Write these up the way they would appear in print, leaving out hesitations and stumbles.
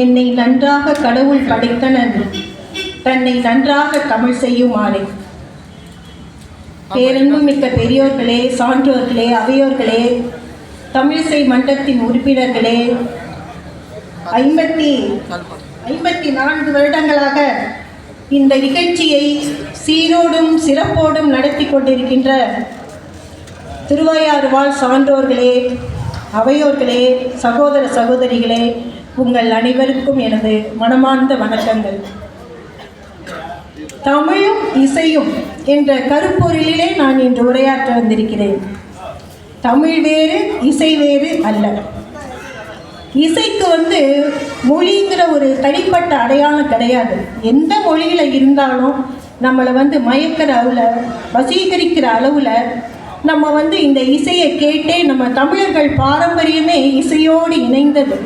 என்னை நன்றாக கடவுள் படைத்தனன், தன்னை நன்றாக தமிழ் செய்யுமாறே. பேரன்புமிக்க பெரியோர்களே, சான்றோர்களே, அவையோர்களே, தமிழிசை மன்றத்தின் உறுப்பினர்களே, 54 வருடங்களாக இந்த நிகழ்ச்சியை சீரோடும் சிறப்போடும் நடத்தி கொண்டிருக்கின்ற திருவையாறு வாழ் சான்றோர்களே, அவையோர்களே, சகோதர சகோதரிகளே, உங்கள் அனைவருக்கும் எனது மனமார்ந்த வணக்கங்கள். தமிழும் இசையும் என்ற கருப்பொருளிலே நான் இன்று உரையாற்ற வந்திருக்கிறேன். தமிழ் வேறு, இசை வேறு அல்ல. இசைக்கு மொழிங்கிற ஒரு தனிப்பட்ட அடையாளம் கிடையாது. எந்த மொழியில் இருந்தாலும் நம்மளை மயக்கிற அளவில், வசீகரிக்கிற அளவில் நம்ம இந்த இசையை கேட்டே, நம்ம தமிழர்கள் பாரம்பரியமே இசையோடு இணைந்தது.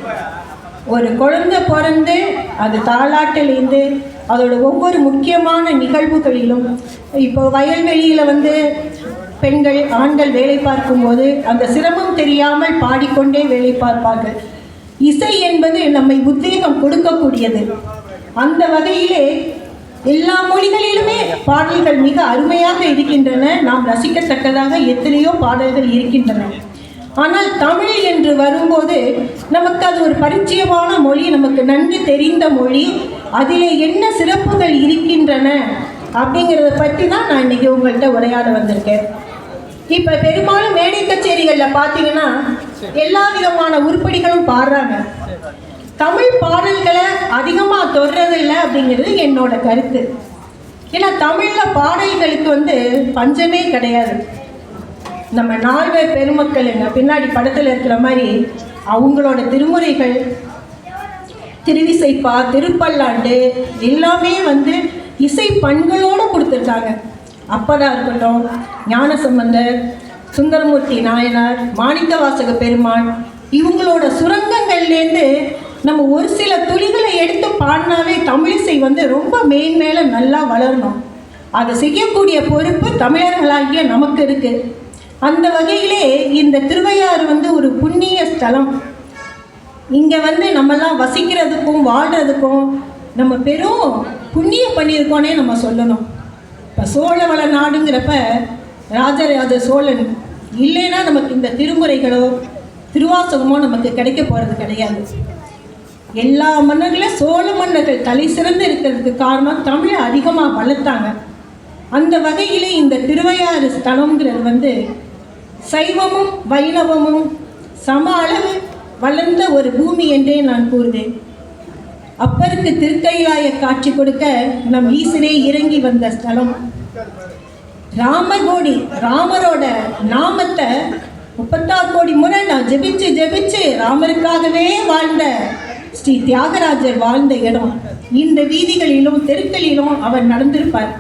ஒரு குழந்தை பிறந்து அது தாலாட்டிலேருந்து அதோட ஒவ்வொரு முக்கியமான நிகழ்வுகளிலும், இப்போ வயல்வெளியில் பெண்கள் ஆண்கள் வேலை பார்க்கும்போது அந்த சிரமம் தெரியாமல் பாடிக்கொண்டே வேலை பார்ப்பார்கள். இசை என்பது நம்மை உத்வேகம் கொடுக்கக்கூடியது. அந்த வகையிலே எல்லா மொழிகளிலுமே பாடல்கள் மிக அருமையாக இருக்கின்றன. நாம் ரசிக்கத்தக்கதாக எத்தனையோ பாடல்கள் இருக்கின்றன. ஆனால் தமிழ் என்று வரும்போது நமக்கு அது ஒரு பரிச்சயமான மொழி, நமக்கு நன்கு தெரிந்த மொழி. அதிலே என்ன சிறப்புகள் இருக்கின்றன அப்படிங்கிறத பற்றி தான் நான் இன்றைக்கி உங்கள்கிட்ட உரையாட வந்திருக்கேன். இப்போ பெரும்பாலும் மேடை கச்சேரிகளில் பார்த்தீங்கன்னா எல்லா விதமான உருப்படிகளும் பாடுறாங்க. தமிழ் பாடல்களை அதிகமாக தொடுறதில்லை அப்படிங்கிறது என்னோட கருத்து. ஏன்னா தமிழில் பாடல்களுக்கு பஞ்சமே கிடையாது. நம்ம 4 பேர் பெருமக்களுங்க பின்னாடி படத்தில் இருக்கிற மாதிரி அவங்களோட திருமுறைகள், திருவிசைப்பா, திருப்பல்லாண்டு எல்லாமே இசை பண்களோடு கொடுத்துருக்காங்க. அப்பராக இருக்கட்டும், ஞானசம்பந்தர், சுந்தரமூர்த்தி நாயனார், மாணிக்கவாசக பெருமாள், இவங்களோட சுரங்கங்கள்லேருந்து நம்ம ஒரு சில துளிகளை எடுத்து பாடினாவே தமிழிசை ரொம்ப மேன்மேல நல்லா வளரணும். அதை செய்யக்கூடிய பொறுப்பு தமிழர்களாகிய நமக்கு இருக்குது. அந்த வகையிலே இந்த திருவையாறு ஒரு புண்ணிய ஸ்தலம். இங்கே நம்மெல்லாம் வசிக்கிறதுக்கும் வாழ்கிறதுக்கும் நம்ம பெரும் புண்ணியம் பண்ணியிருக்கோன்னே நம்ம சொல்லணும். இப்போ சோழவள நாடுங்கிறப்ப ராஜராஜ சோழன் இல்லைன்னா நமக்கு இந்த திருமுறைகளோ திருவாசகமோ நமக்கு கிடைக்க போகிறது கிடையாது. எல்லா மன்னர்களும் சோழ மன்னர்கள் தலை சிறந்து இருக்கிறதுக்கு காரணம் தமிழை அதிகமாக வளர்த்தாங்க. அந்த வகையிலே இந்த திருவையாறு ஸ்தலங்கிறது சைவமும் வைணவமும் சம அளவு வளர்ந்த ஒரு பூமி என்றே நான் கூறுவேன். அப்பருக்கு திருக்கைலாய காட்சி கொடுக்க நம் ஈசனே இறங்கி வந்த ஸ்தலம். ராமகோடி, ராமரோட நாமத்தை 36 கோடி முறை நான் ஜெபிச்சு ராமருக்காகவே வாழ்ந்த ஸ்ரீ தியாகராஜர் வாழ்ந்த இடம். இந்த வீதிகளிலும் தெருக்களிலும் அவர் நடந்திருப்பார்.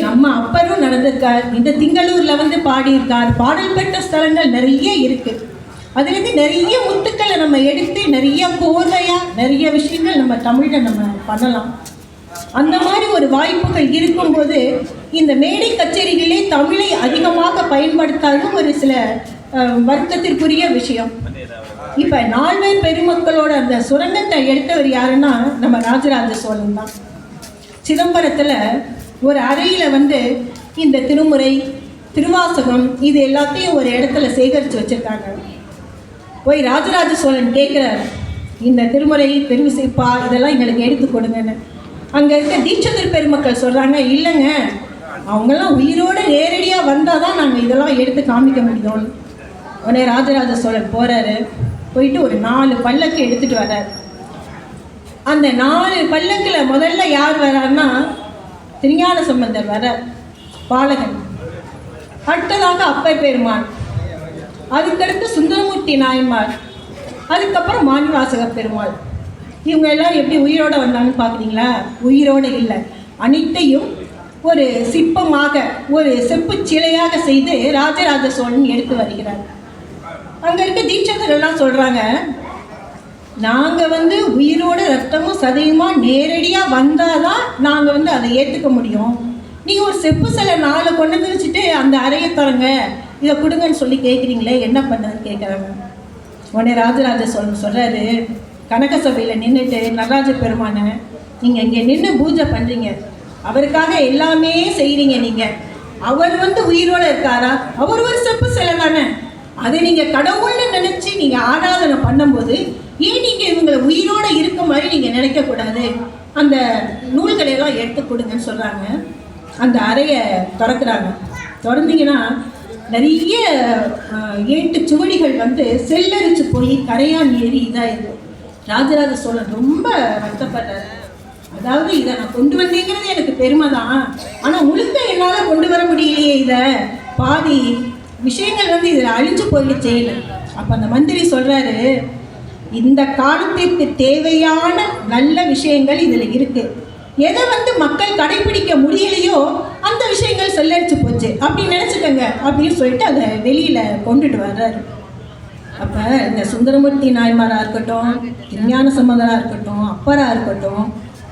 நம்ம அப்பரும் நடந்திருக்கார். இந்த திங்களூரில் பாடியிருக்கார். பாடல் பெற்ற ஸ்தலங்கள் நிறைய இருக்குது. அதுலேருந்து நிறைய முத்துக்களை நம்ம எடுத்து நிறைய கோர்வையாக நிறைய விஷயங்கள் நம்ம தமிழில் நம்ம பண்ணலாம். அந்த மாதிரி ஒரு வாய்ப்புகள் இருக்கும்போது இந்த மேடை கச்சேரிகளே தமிழை அதிகமாக பயன்படுத்தாத ஒரு சில வருத்தத்திற்குரிய விஷயம். இப்போ 4 பேர் பெருமக்களோட அந்த சுரங்கத்தை எடுத்தவர் யாருன்னா நம்ம ராஜராஜ சோழன் தான். சிதம்பரத்தில் ஒரு அறையில் இந்த திருமுறை, திருவாசகம் இது எல்லாத்தையும் ஒரு இடத்துல சேகரித்து வச்சுருக்காங்க. போய் ராஜராஜ சோழன் கேட்குறார், இந்த திருமுறை, திருவிசைப்பா இதெல்லாம் எங்களுக்கு எடுத்து கொடுங்கன்னு. அங்கே இருக்க தீட்சிதர் பெருமக்கள் சொல்கிறாங்க, இல்லைங்க, அவங்கெல்லாம் உயிரோடு நேரடியாக வந்தால் தான் நாங்கள் இதெல்லாம் எடுத்து காமிக்க முடியும். உடனே ராஜராஜ சோழன் போகிறாரு. போயிட்டு ஒரு 4 பல்லக்கு எடுத்துகிட்டு வர்றார். அந்த 4 பல்லக்கில் முதல்ல யார் வர்றாருன்னா திருஞான சம்பந்தர் வர்றார், பாலகன். அடுத்ததாக அப்பர் பெருமான், அதுக்கடுத்து சுந்தரமூர்த்தி நாயன்மார், அதுக்கப்புறம் மாணிவாசக பெருமாள். இவங்க எல்லாரும் எப்படி உயிரோடு வந்தாங்கன்னு பார்க்குறீங்களா? உயிரோடு இல்லை, அனைத்தையும் ஒரு சிற்பமாக, ஒரு செப்பு சிலையாக செய்து ராஜராஜ சோழன் எடுத்து வருகிறார். அங்கே இருக்க தீட்சிதரெல்லாம் சொல்கிறாங்க, நாங்கள் உயிரோட ரத்தமும் சதையுமாக நேரடியாக வந்தால் தான் நாங்கள் அதை ஏற்றுக்க முடியும். நீங்கள் ஒரு செப்பு சிலை 4 கொண்டு வச்சுட்டு அந்த அறையை தரங்க, இதை கொடுங்கன்னு சொல்லி கேட்குறீங்களே, என்ன பண்ணுறதுன்னு கேட்குறாங்க. உடனே ராஜராஜ சோழன் சொல்கிறாரு, கனக சபையில் நின்றுட்டு நடராஜ பெருமானை நீங்கள் இங்கே நின்று பூஜை பண்ணுறீங்க, அவருக்காக எல்லாமே செய்கிறீங்க. நீங்கள் அவர் வந்து உயிரோடு இருக்காரா? அவர் ஒரு சிறப்பு சிலை தானே. அதை நீங்கள் கடவுள்னு நினச்சி நீங்கள் ஆராதனை பண்ணும்போது ஏன் நீங்கள் இவங்களை உயிரோடு இருக்க மாதிரி நீங்கள் நினைக்கக்கூடாது? அந்த நூல்களையெல்லாம் எடுத்து கொடுங்கன்னு சொல்கிறாங்க. அந்த அறையை திறக்கிறாங்க. திறந்தீங்கன்னா நிறைய ஏட்டு சுவடிகள் வந்து செல்லரிச்சு போய் கரையான் ஏறி இதாக இருக்கும். ராஜராஜ சோழன் ரொம்ப வருத்தப்பட்டார். அதாவது இதை நான் கொண்டு வந்தேங்கிறது எனக்கு பெருமை தான், ஆனால் முழுக்க என்னால் கொண்டு வர முடியலையே, இதை பாதி விஷயங்கள் வந்து இதில் அழிஞ்சு போயிடுச்சு. அப்போ அந்த மந்திரி சொல்கிறாரு, இந்த காலத்திற்கு தேவையான நல்ல விஷயங்கள் இதில் இருக்குது. எதை வந்து மக்கள் கடைபிடிக்க முடியலையோ அந்த விஷயங்கள் செல்லடிச்சு போச்சு அப்படின்னு நினச்சிக்கோங்க அப்படின்னு சொல்லிட்டு அதை வெளியில் கொண்டுட்டு வர்றாரு. அப்போ இந்த சுந்தரமூர்த்தி நாயன்மாராக இருக்கட்டும், திருஞான சம்பந்தராக இருக்கட்டும், அப்பராக இருக்கட்டும்,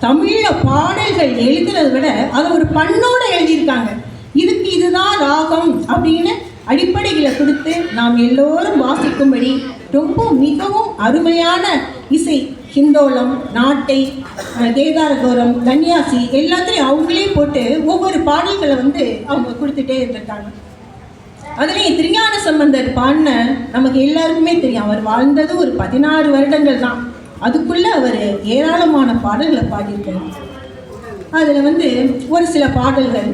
தமிழில் பாடல்கள் எழுதுறதை விட அதை ஒரு பண்ணோடு எழுதியிருக்காங்க. இதுக்கு இதுதான் ராகம் அப்படின்னு அடிப்படைகளை கொடுத்து நாம் எல்லோரும் வாசிக்கும்படி ரொம்ப மிகவும் அருமையான இசை, ஹிந்தோளம், நாட்டை, கேதாரகோரம், கன்னியாசி எல்லாத்தையும் அவங்களே போட்டு ஒவ்வொரு பாடல்களை வந்து அவங்க கொடுத்துட்டே இருந்திருக்காங்க. அதுலேயும் திருஞான சம்பந்தர் பாடின நமக்கு எல்லாருக்குமே தெரியும். அவர் வாழ்ந்தது ஒரு 16 வருடங்கள் தான். அதுக்குள்ளே அவர் ஏராளமான பாடல்களை பாடியிருக்காரு. அதில் வந்து ஒரு சில பாடல்கள்,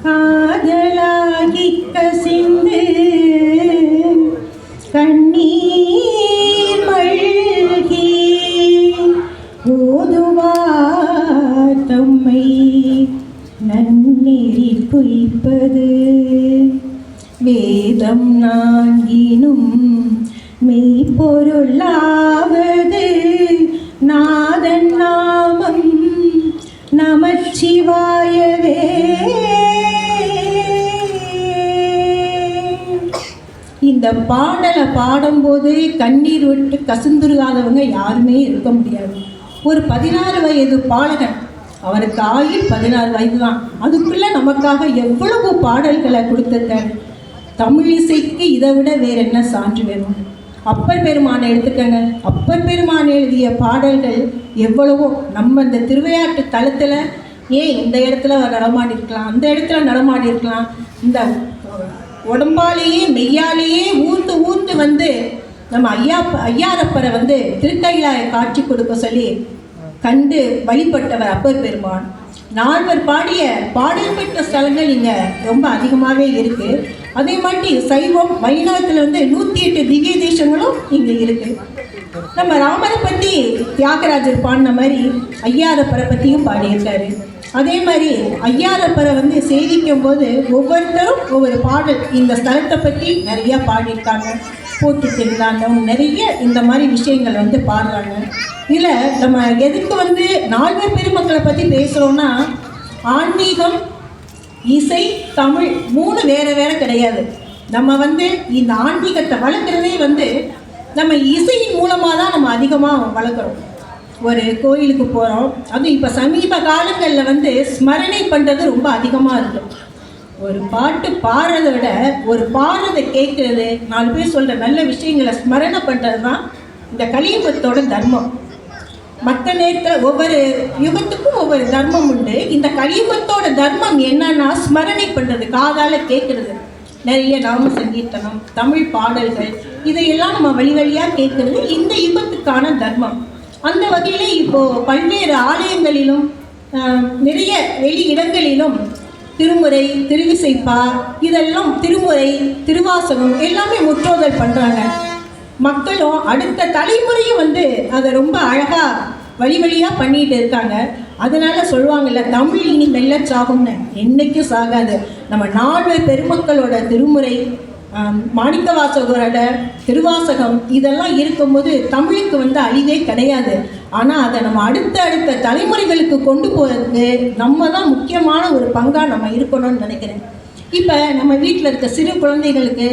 காதலாகி கசிந்து கண்ணீர் மல்கி ஓதுவார் தம்மை நன்னெறி குய்ப்பது வேதம் நான்கினும் மெய்ப்பொருளாவது நாதன் நாமம் நமச்சிவாயவே. இந்த பாடலை பாடும்போது கண்ணீர் விட்டு கசிந்துருகாதவங்க யாருமே இருக்க முடியாது. ஒரு 16 வயது பாடகன், அவருக்கு ஆயுள் 16 வயது தான். அதுக்குள்ளே நமக்காக எவ்வளவு பாடல்களை கொடுத்துருக்காரு. தமிழ் இசைக்கு இதை விட வேறு என்ன சான்று வேணும்? அப்பர் பெருமானை எடுத்துக்கங்க. அப்பர் பெருமான் எழுதிய பாடல்கள் எவ்வளவோ. நம்ம இந்த திருவிளையாட்டு தளத்தில் ஏன் இந்த இடத்துல நடமாடி இருக்கலாம், அந்த இடத்துல நடமாடி இருக்கலாம். இந்த உடம்பாலேயே மெய்யாலேயே ஊர்ந்து ஊர்ந்து வந்து நம்ம ஐயாரப்பரை வந்து திருக்கையிலாய காட்சி கொடுக்க சொல்லி கண்டு வழிபட்டவர் அப்பர் பெருமான். நால்வர் பாடிய பாடல் பெற்ற ஸ்தலங்கள் இங்கே ரொம்ப அதிகமாகவே இருக்குது. அதே மாதிரி சைவம் வைணவத்தில் வந்து 108 திவ்ய தேசங்களும் இங்கே இருக்குது. நம்ம ராமரை பற்றி தியாகராஜர் பாடின மாதிரி ஐயாரப்பரை பற்றியும் பாடியிருக்காரு. அதே மாதிரி ஐயாரப்பரை வந்து சேவிக்கும் போது ஒவ்வொருத்தரும் ஒவ்வொரு பாடல் இந்த ஸ்தலத்தை பற்றி நிறையா பாடியிருக்காங்க. போட்டு திருந்தாண்டம் நிறைய இந்த மாதிரி விஷயங்கள் வந்து பாடுறாங்க. இதில் நம்ம எதுக்கு வந்து நால்வர் பெருமக்களை பற்றி பேசுகிறோன்னா, ஆன்மீகம், இசை, தமிழ் 3 வேறு வேறு கிடையாது. நம்ம வந்து இந்த ஆன்மீகத்தை வளர்க்குறதே வந்து நம்ம இசையின் மூலமாக தான் நம்ம அதிகமாக வளர்க்குறோம். ஒரு கோயிலுக்கு போகிறோம், அதுவும் இப்போ சமீப காலங்களில் வந்து ஸ்மரணை பண்ணுறது ரொம்ப அதிகமாக இருக்கும். ஒரு பாட்டு பாடுறதை விட ஒரு பாடுறதை கேட்குறது, 4 பேர் சொல்கிற நல்ல விஷயங்களை ஸ்மரணை பண்ணுறது தான் இந்த கலியுகத்தோட தர்மம். மற்ற நேரத்தில் ஒவ்வொரு யுகத்துக்கும் ஒவ்வொரு தர்மம் உண்டு. இந்த கலியுகத்தோட தர்மம் என்னன்னா ஸ்மரணை பண்ணுறது, காதால் கேட்குறது. நிறைய நாம சங்கீர்த்தனம், தமிழ் பாடல்கள், இதையெல்லாம் நம்ம வழி வழியாக கேட்குறது இந்த யுகத்துக்கான தர்மம். அந்த வகையில் இப்போது பல்வேறு ஆலயங்களிலும் நிறைய வெளி இடங்களிலும் திருமுறை, திருவிசைப்பா, இதெல்லாம் திருமுறை, திருவாசகம் எல்லாமே முற்றோதல் பண்ணுறாங்க. மக்களும் அடுத்த தலைமுறையும் வந்து அதை ரொம்ப அழகாக வழி வழியாக பண்ணிகிட்டு இருக்காங்க. அதனால் சொல்லுவாங்கள்ல, தமிழ் இனி மெல்ல சாகும்னு. என்றைக்கும் சாகாது. நம்ம நால்வர் பெருமக்களோட திருமுறை, மாணிக்கவாசகரோட திருவாசகம் இதெல்லாம் இருக்கும்போது தமிழுக்கு வந்து அழிவே கிடையாது. ஆனால் அதை நம்ம அடுத்த தலைமுறைகளுக்கு கொண்டு போகிறதுக்கு நம்ம தான் முக்கியமான ஒரு பங்காக நம்ம இருக்கணும்னு நினைக்கிறேன். இப்போ நம்ம வீட்டில் இருக்க சிறு குழந்தைகளுக்கு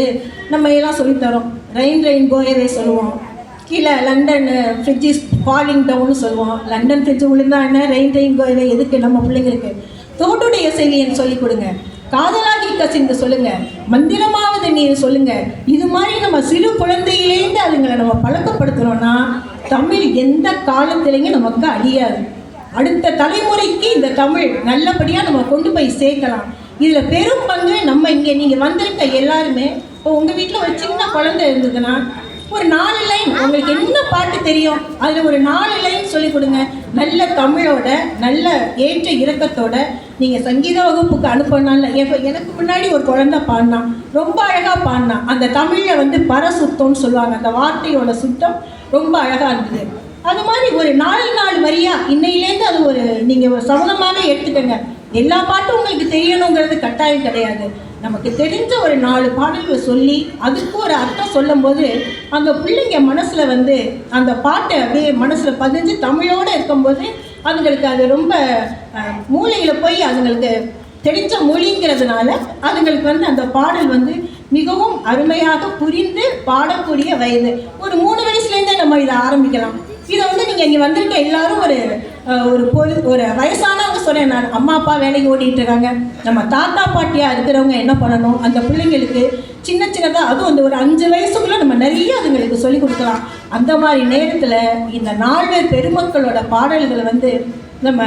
நம்ம எல்லாம் சொல்லித்தரோம். ரெயின் கோயவே சொல்லுவோம். கீழே லண்டன் ஃப்ரிட்ஜ் இஸ் ஃபாலிங் டவுன்னு சொல்லுவோம். லண்டன் ஃப்ரிட்ஜ் விழுந்தா என்ன, ரெயின் கோயவே எதுக்கு நம்ம பிள்ளைங்களுக்கு? தோட்டுடைய செயலின்னு சொல்லிக் கொடுங்க. காதலாகி கசிந்து சொல்லுங்கள், மந்திரமாவது நீர் சொல்லுங்கள். இது மாதிரி நம்ம சிறு குழந்தையிலேருந்து அதுங்களை நம்ம பழக்கப்படுத்துகிறோன்னா தமிழ் எந்த காலத்திலையும் நமக்கு அழியாது. அடுத்த தலைமுறைக்கு இந்த தமிழ் நல்லபடியாக நம்ம கொண்டு போய் சேர்க்கலாம். இதில் பெரும் பங்கு நம்ம இங்கே நீங்கள் வந்திருக்க எல்லாருமே. இப்போ உங்கள் வீட்டில் ஒரு சின்ன குழந்தை இருந்ததுன்னா ஒரு 4 லைன், உங்களுக்கு என்ன பாட்டு தெரியும் அதில் ஒரு 4 லைன் சொல்லிக் கொடுங்க. நல்ல தமிழோட நல்ல ஏற்ற இறக்கத்தோட நீங்கள் சங்கீத வகுப்புக்கு அனுப்பினால. எனக்கு முன்னாடி ஒரு குழந்தை பாடினான், ரொம்ப அழகாக பாடினான். அந்த தமிழில் பரசுத்தம்னு சொல்லுவாங்க, அந்த வார்த்தையோட சுத்தம் ரொம்ப அழகாக இருந்தது. அது மாதிரி ஒரு 4 வரியாக இன்னையிலேருந்து அது ஒரு நீங்கள் ஒரு சபதமாகவே எடுத்துக்கங்க. எல்லா பாட்டும் உங்களுக்கு தெரியணுங்கிறது கட்டாயம் கிடையாது. நமக்கு தெரிஞ்ச ஒரு 4 பாடல்கள் சொல்லி அதுக்கு ஒரு அர்த்தம் சொல்லும் போது அந்த பிள்ளைங்க மனசில் அந்த பாட்டை அப்படியே மனசில் பதிஞ்சு தமிழோடு இருக்கும்போது அதுங்களுக்கு அது ரொம்ப மூளையில் போய் அதுங்களுக்கு தெரிஞ்ச மொழிங்கிறதுனால அதுங்களுக்கு அந்த பாடல் மிகவும் அருமையாக புரிந்து பாடக்கூடிய வயது. ஒரு 3 வயசுலேருந்தே நம்ம இதை ஆரம்பிக்கலாம். இதை நீங்கள் இங்கே வந்திருக்க எல்லாரும் ஒரு வயசானவங்க சொன்னேன். நான் அம்மா அப்பா வேலைக்கு ஓடிட்டு இருக்காங்க. நம்ம தாத்தா பாட்டியாக இருக்கிறவங்க என்ன பண்ணணும், அந்த பிள்ளைங்களுக்கு சின்னதாக அதுவும் ஒரு 5 வயசுக்குள்ளே நம்ம நிறைய அதுங்களுக்கு சொல்லிக் கொடுக்கலாம். அந்த மாதிரி நேரத்தில் இந்த 4 பெருமக்களோட பாடல்களை நம்ம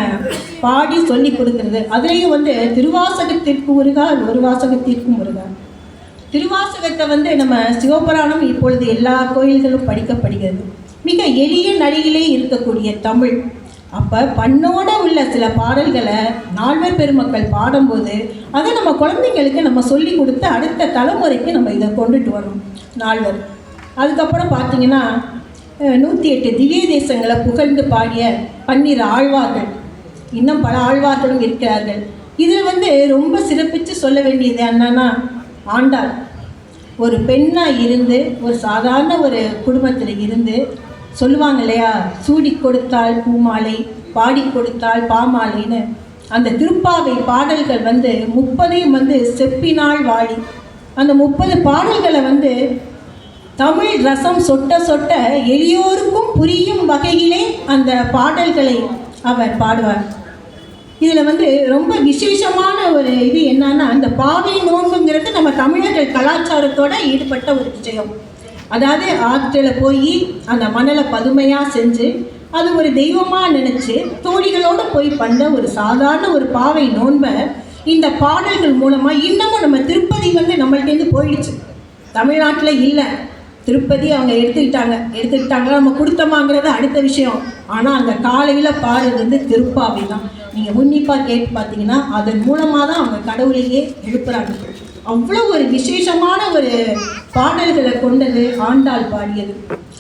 பாடி சொல்லி கொடுக்குறது. அதுலேயும் திருவாசகத்திற்கு முருகார் ஒரு வாசகத்திற்கும் முருகார். திருவாசகத்தை நம்ம சிவபுராணம் இப்பொழுது எல்லா கோயில்களும் படிக்கப்படுகிறது. மிக எளிய நடையிலே இருக்கக்கூடிய தமிழ். அப்போ பண்ணோட உள்ள சில பாடல்களை 4 பெருமக்கள் பாடும்போது அதை நம்ம குழந்தைங்களுக்கு நம்ம சொல்லி கொடுத்து அடுத்த தலைமுறைக்கு நம்ம இதை கொண்டுட்டு வரோம் 4. அதுக்கப்புறம் பார்த்தீங்கன்னா 108 திவ்ய தேசங்களை புகழ்ந்து பாடிய 12 ஆழ்வார்கள், இன்னும் பல ஆழ்வார்களும் இருக்கிறார்கள். இதில் ரொம்ப சிறப்பித்து சொல்ல வேண்டியது என்னன்னா, ஆண்டாள் ஒரு பெண்ணாக இருந்து ஒரு சாதாரண ஒரு குடும்பத்தில் இருந்து சொல்லுவாங்க இல்லையா, சூடி கொடுத்தாள் பூமாலை, பாடி கொடுத்தாள் பாமாலைன்னு. அந்த திருப்பாவை பாடல்கள் 30 செப்பினாள் வாழி. அந்த 30 பாடல்களை தமிழ் ரசம் சொட்ட சொட்ட எளியோருக்கும் புரியும் வகையிலே அந்த பாடல்களை அவர் பாடுவார். இதில் ரொம்ப விசேஷமான ஒரு இது என்னன்னா, அந்த பாவை நோன்புங்கிறது நம்ம தமிழர்கள் கலாச்சாரத்தோடு ஈடுபட்ட ஒரு விஷயம். அதாவது ஆற்றில் போய் அந்த மணலை பதுமையாக செஞ்சு அது ஒரு தெய்வமாக நினச்சி தோழிகளோடு போய் பண்ண ஒரு சாதாரண ஒரு பாவை நோன்பை இந்த பாடல்கள் மூலமாக இன்னமும் நம்ம திருப்பதி நம்மள்டேருந்து போயிடுச்சு. தமிழ்நாட்டில் இல்லை, திருப்பதி அவங்க எடுத்துக்கிட்டாங்களா நம்ம கொடுத்தோமாங்கிறது அடுத்த விஷயம். ஆனால் அந்த காலையில் பாடுறது திருப்பாவை தான். நீங்கள் உன்னிப்பாக கேட்டு பார்த்தீங்கன்னா அதன் மூலமாக தான் அவங்க கடவுளையே எழுப்புறாங்க. அவ்வளோ ஒரு விசேஷமான ஒரு பாடல்களை கொண்டது ஆண்டாள் பாடியது.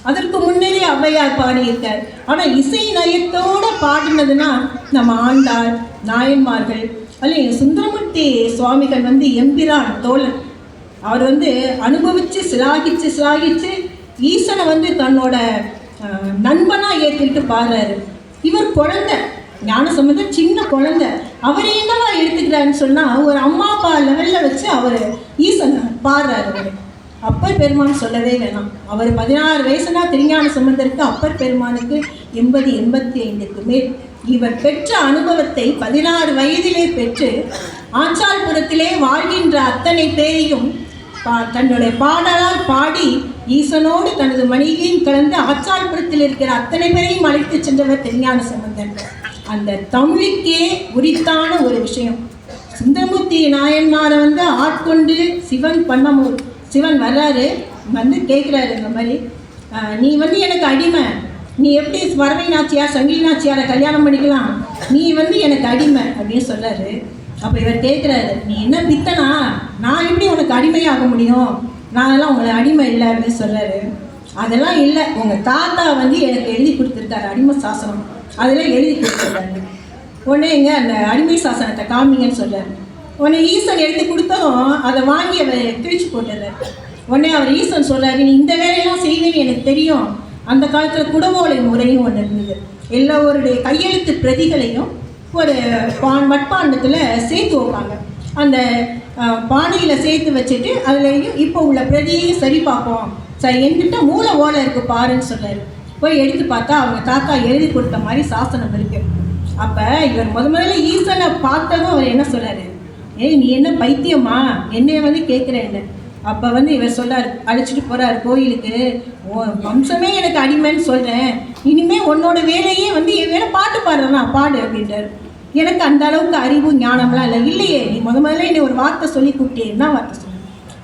அதற்கு முன்னரே ஔவையார் பாடியிருக்கார். ஆனால் இசை நயத்தோடு பாடினதுன்னா நம்ம ஆண்டாள், நாயன்மார்கள். அதில் சுந்தரமூர்த்தி சுவாமிகள் எம்பிரான் தோழன். அவர் அனுபவித்து சிலாகிச்சு ஈசனை தன்னோட நண்பனாக ஏற்றிட்டு பாடுறாரு. இவர் குழந்தை, ஞானசம்பந்தர் சின்ன குழந்தை. அவர் என்னவா எடுத்துக்கிறாருன்னு சொன்னால், ஒரு அம்மா அப்பா லெவலில் வச்சு அவர் ஈசனை பாடுறாரு. அவர் அப்பர் பெருமான் சொல்லவே வேணாம். அவர் 16 வயசுனா திருஞான சம்பந்தருக்கு, அப்பர் பெருமானுக்கு 80-85க்கு மேல். இவர் பெற்ற அனுபவத்தை 16 வயதிலே பெற்று ஆச்சால்புரத்திலே வாழ்கின்ற அத்தனை பேரையும் தன்னுடைய பாடலால் பாடி ஈசனோடு தனது மனைவியும் கலந்து ஆச்சால்புரத்தில் இருக்கிற அத்தனை பேரையும் அழைத்து சென்றவர் திருஞான சம்பந்தர். அந்த தமிழுக்கே உரித்தான ஒரு விஷயம். சுந்தரமூர்த்தி நாயன்மாரை ஆட்கொண்டு சிவன் வர்றாரு, கேட்குறாரு, இந்த மாதிரி நீ எனக்கு அடிமை, நீ எப்படி வரவை நாச்சியார் சங்கிலி நாச்சியாரை கல்யாணம் பண்ணிக்கலாம், நீ எனக்கு அடிமை அப்படின்னு சொல்கிறாரு. அப்போ இவர் கேட்குறாரு, நீ என்ன பித்தனா, நான் எப்படி உனக்கு அடிமையாக முடியும், நானெல்லாம் உங்களை அடிமை இல்லை அப்படின்னு சொல்கிறாரு. அதெல்லாம் இல்லை, உங்கள் தாத்தா எனக்கு எழுதி கொடுத்துருக்காரு அடிமை சாசனம், அதெல்லாம் எழுதி கொடுத்துருக்காரு. உடனே அந்த அடிமை சாசனத்தை காமிங்கன்னு சொல்கிறார். உடனே ஈசன் எடுத்து கொடுத்ததும் அதை வாங்கி அவர் கிழிச்சு போட்டுறாரு. உடனே அவர் ஈசன் சொல்கிறாரு, நீ இந்த வேலையெல்லாம் செய்வேன்னு எனக்கு தெரியும். அந்த காலத்தில் குடவோலை முறையும் ஒன்று இருந்தது. எல்லோருடைய கையெழுத்து பிரதிகளையும் ஒரு மட்பாண்டத்தில் சேர்த்து வைப்பாங்க. அந்த பானையில் சேர்த்து வச்சுட்டு அதுலேயும் இப்போ உள்ள பிரதியையும் சரி பார்ப்போம், சரி என்கிட்ட மூளை ஓலை இருக்குது பாருன்னு சொல்கிறார். போய் எடுத்து பார்த்தா அவங்க தாத்தா எழுதி கொடுத்த மாதிரி சாசனம் இருக்குது. அப்போ இவர் முதல்ல ஈசனை பார்த்ததும் அவர் என்ன சொல்கிறாரு, ஏய் நீ என்ன பைத்தியமா, என்னைய கேட்குறேன்னு. அப்போ வந்து இவர் சொல்கிறார், அழைச்சிட்டு போகிறார் கோயிலுக்கு, வம்சமே எனக்கு அடிமைன்னு சொல்கிறேன், இனிமேல் உன்னோட வேலையே வந்து என் வேலை பாட்டு பாடுறேன்னா பாடு அப்படின்றார். எனக்கு அந்த அளவுக்கு அறிவு ஞானம்லாம் இல்லை. இல்லையே, நீ முதல்ல என்னை ஒரு வார்த்தை சொல்லி கூப்பிட்டே. என்ன வார்த்தை சொல்லு?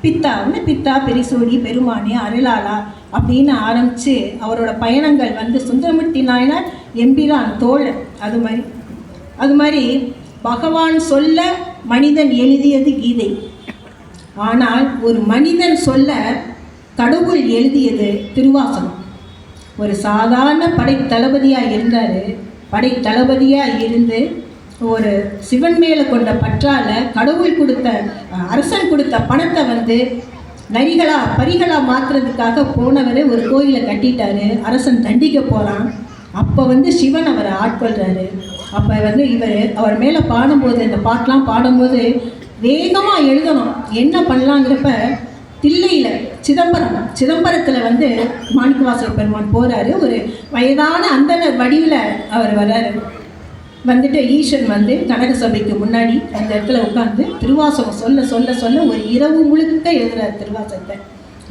பித்தா. ஒன்று பித்தா, பெரிசோடி, பெருமானே, அருளாளா அப்படின்னு ஆரம்பித்து அவரோட பயணங்கள் வந்து சுந்தரமூர்த்தி நாயனார் எம்பிரான் தோழர். அது மாதிரி பகவான் சொல்ல மனிதன் எழுதியது கீதை. ஆனால் ஒரு மனிதன் சொல்ல கடவுள் எழுதியது திருவாசகம். ஒரு சாதாரண படை தளபதியாக இருந்தார். படை தளபதியாக இருந்து ஒரு சிவன் மேலே கொண்ட பற்றால கடவுள் கொடுத்த, அரசன் கொடுத்த பணத்தை வந்து பரிகளாக மாற்றுறதுக்காக போனவர் ஒரு கோயிலை கட்டிட்டாரு. அரசன் தண்டிக்க போகிறான். அப்போ வந்து சிவன் அவரை ஆட்கொள்கிறாரு. அப்போ வந்து அவர் மேலே பாடும்போது, இந்த பாட்டெலாம் பாடும்போது வேகமாக எழுதணும். என்ன பண்ணலாங்கிறப்ப தில்லையில் சிதம்பரத்தில் வந்து மாணிக்கவாசகப் பெருமான் போகிறாரு. ஒரு வயதான அந்தனர் வடிவில் அவர் வர்றாரு. வந்துட்டு ஈசன் வந்து கனக சபைக்கு முன்னாடி அந்த இடத்துல உட்காந்து திருவாசகம் சொல்ல ஒரு இரவு முழுக்க எழுதுறாரு. திருவாசகத்தை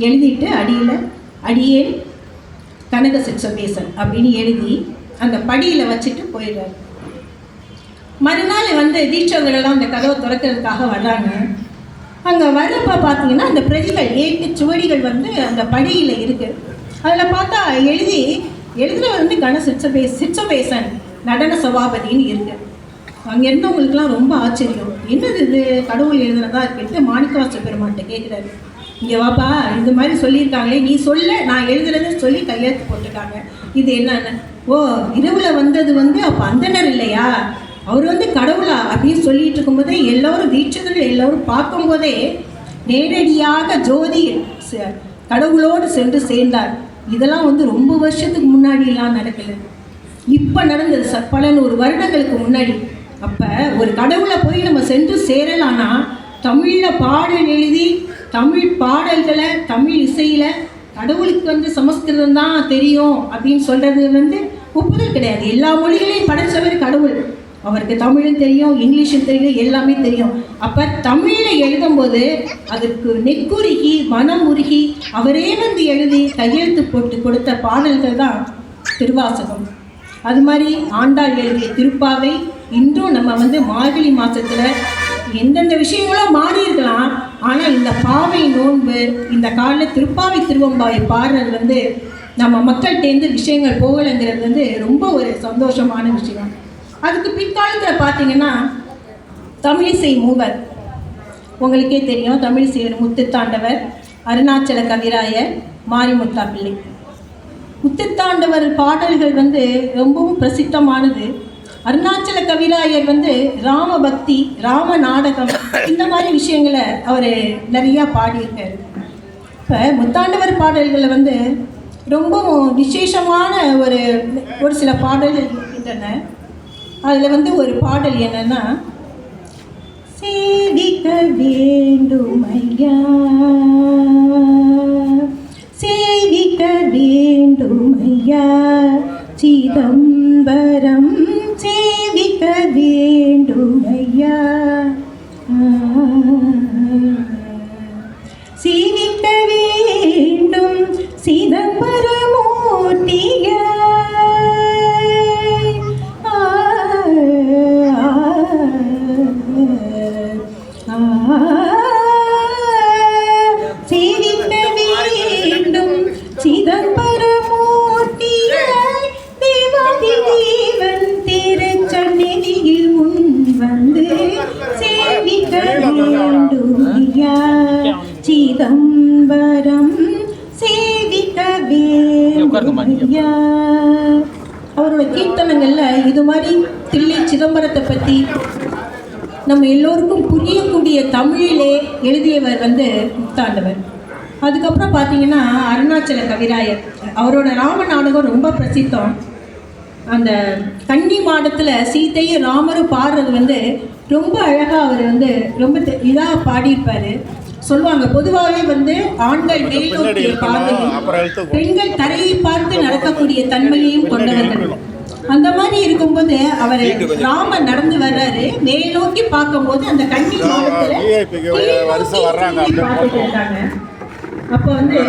எழுதிட்டு அடியே கனக சிற்சபேசன் அப்படின்னு எழுதி அந்த படியில் வச்சுட்டு போயிடுறாரு. மறுநாள் வந்து தீட்சகர்கள்லாம் அந்த கதவை திறக்கிறதுக்காக வர்றாங்க. அங்கே வர்றப்ப பார்த்தீங்கன்னா அந்த பிரதிகள் 8 சுவடிகள் வந்து அந்த படியில் இருக்குது. அதில் பார்த்தா எழுதுறது வந்து சிற்சபேசன் நடன சபாபதின்னு இருக்குது. அங்கே இருந்தவங்களுக்குலாம் ரொம்ப ஆச்சரியம். என்னது இது, கடவுள் எழுதுனதா இருக்குன்ட்டு மாணிக்கவாச பெருமான்கிட்ட கேட்குறாரு. இங்கே வாப்பா, இந்த மாதிரி சொல்லியிருக்காங்களே, நீ சொல்ல, நான் எழுதுறதுன்னு சொல்லி கையெழுத்து போட்டிருக்காங்க, இது என்னன்னு? ஓ, இரவில் வந்தது வந்து அப்போ அந்தனர் இல்லையா, அவர் வந்து கடவுளா அப்படின்னு சொல்லிட்டு இருக்கும்போதே எல்லோரும் தீட்சிதர்கள் எல்லோரும் பார்க்கும்போதே நேரடியாக ஜோதி கடவுளோடு சென்று சேர்ந்தார். இதெல்லாம் வந்து ரொம்ப வருஷத்துக்கு முன்னாடிலாம் நடக்கலை, இப்போ நடந்தது பல 100 வருடங்களுக்கு முன்னாடி. அப்போ ஒரு கடவுளை போய் நம்ம சென்று சேரலான்னா தமிழில் பாடல் எழுதி தமிழ் பாடல்களை தமிழ் இசையில் கடவுளுக்கு வந்து சமஸ்கிருதம் தான் தெரியும் அப்படின்னு சொல்கிறது வந்து ஒப்புதல் கிடையாது. எல்லா மொழிகளையும் படைச்சவர் கடவுள். அவருக்கு தமிழும் தெரியும், இங்கிலீஷும் தெரியும், எல்லாமே தெரியும். அப்போ தமிழில் எழுதும்போது அதற்கு நெக்குருகி மனம் உருகி அவரே வந்து எழுதி கையெழுத்து போட்டு கொடுத்த பாடல்கள் தான் திருவாசகம். அது மாதிரி ஆண்டாள் எழுதிய திருப்பாவை இன்றும் நம்ம வந்து மார்கழி மாதத்தில் எந்தெந்த விஷயங்களும் மாறி இருக்கலாம், ஆனால் இந்த பாவை நோன்பு, இந்த காலையில் திருப்பாவை திருவம்பாவை பாடுறது வந்து நம்ம மக்கள்கிட்டேருந்து விஷயங்கள் போகலைங்கிறது வந்து ரொம்ப ஒரு சந்தோஷமான விஷயம். அதுக்கு பிற்காலத்தில் பார்த்தீங்கன்னா தமிழிசை மூவர், உங்களுக்கே தெரியும், தமிழிசை முத்துத்தாண்டவர், அருணாச்சல கவிராயர், மாரிமுத்தா பிள்ளை. முத்துத்தாண்டவர் பாடல்கள் வந்து ரொம்பவும் பிரசித்தமானது. அருணாச்சல கவிராயர் வந்து ராம பக்தி, ராம நாடகம், இந்த மாதிரி விஷயங்களை அவர் நிறையா பாடியிருக்காரு. இப்போ முத்தாண்டவர் பாடல்களில் வந்து ரொம்பவும் விசேஷமான ஒரு சில பாடல்கள் இருக்கின்றன. அதில் வந்து ஒரு பாடல் என்னன்னா, சேவிக்க வேண்டும் ஐயா, சேவிக்க வேண்டும் ஐயா, சிதம்பரம் சேவிக்க வேண்டும் ஐயா, சேவிக்க வேண்டும் சிதம்பரமூர்த்தியா, சேவிக்க வேண்டும் சிதம்பரமூர்த்தியாய், தேவாதி தேவன் திருச்சந்நிதியில் முன் வந்து சேவிக்க வேண்டும் ஐயா, சிதம்பரம் சேவிக்க வேண்டும் ஐயா. அவரோட கீர்த்தனங்களில் இது மாதிரி தில்லை சிதம்பரத்தை பற்றி நம்ம எல்லோருக்கும் புரியக்கூடிய தமிழிலே எழுதியவர் வந்து முத்தாண்டவர். அதுக்கப்புறம் பார்த்தீங்கன்னா அருணாச்சல கவிராயர், அவரோட ராம நாடகம் ரொம்ப பிரசித்தம். அந்த கன்னி மாடத்தில் சீத்தையும் ராமரும் பாடுறது வந்து ரொம்ப அழகாக அவர் வந்து ரொம்ப இதாக பாடியிருப்பார். சொல்லுவாங்க, பொதுவாகவே வந்து ஆண்கள் மேல்நோக்கிய பார்வையும் பெண்கள் தரையை பார்த்து நடக்கக்கூடிய தன்மையையும் கொண்டவர்கள். அந்த மாதிரி இருக்கும்போது அவர் ராமன் நடந்து வர்றாரு, மேல் நோக்கி பார்க்கும்போது அந்த கண்ணி VIP க்கு வருஷம் வர்றாங்க. பார்த்துட்டு இருக்காங்க. அப்போ வந்து